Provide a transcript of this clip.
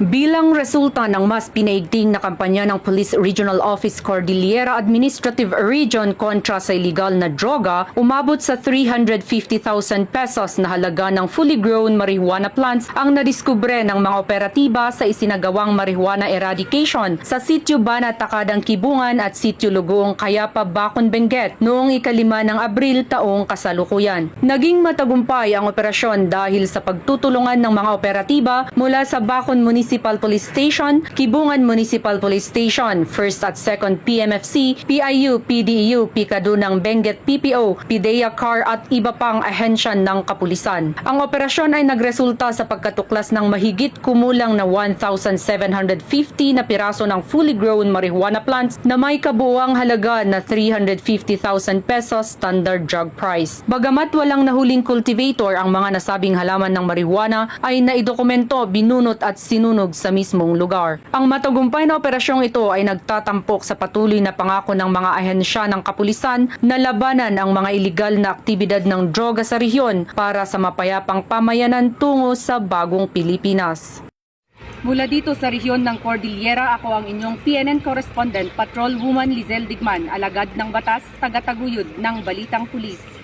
Bilang resulta ng mas pinaigting na kampanya ng Police Regional Office Cordillera Administrative Region kontra sa illegal na droga, umabot sa 350,000 pesos na halaga ng fully grown marijuana plants ang nadiskubre ng mga operatiba sa isinagawang marijuana eradication sa Sitio Banat, Takadang Kibungan at Sitio Lugoong, Cayapa, Bacon, Benguet noong 5 ng Abril taong kasalukuyan. Naging matagumpay ang operasyon dahil sa pagtutulungan ng mga operatiba mula sa Bacon Municipal Police Station, Kibungan Municipal Police Station, 1st at 2nd PMFC, PIU, PDEU, Pikado ng Benguet PPO, PIDEA CAR at iba pang ahensya ng kapulisan. Ang operasyon ay nagresulta sa pagkatuklas ng mahigit kumulang na 1,750 na piraso ng fully grown marijuana plants na may kabuuang halaga na 350,000 pesos standard drug price. Bagamat walang nahuling cultivator, ang mga nasabing halaman ng marijuana ay naidokumento, binunot at sinunog sa mismong lugar. Ang matagumpay na operasyong ito ay nagtatampok sa patuloy na pangako ng mga ahensya ng kapulisan na labanan ang mga iligal na aktibidad ng droga sa rehiyon para sa mapayapang pamayanan tungo sa bagong Pilipinas. Mula dito sa rehiyon ng Cordillera, ako ang inyong PNN correspondent, Patrol Woman Lizelle Digman, alagad ng batas, tagataguyod ng Balitang Pulis.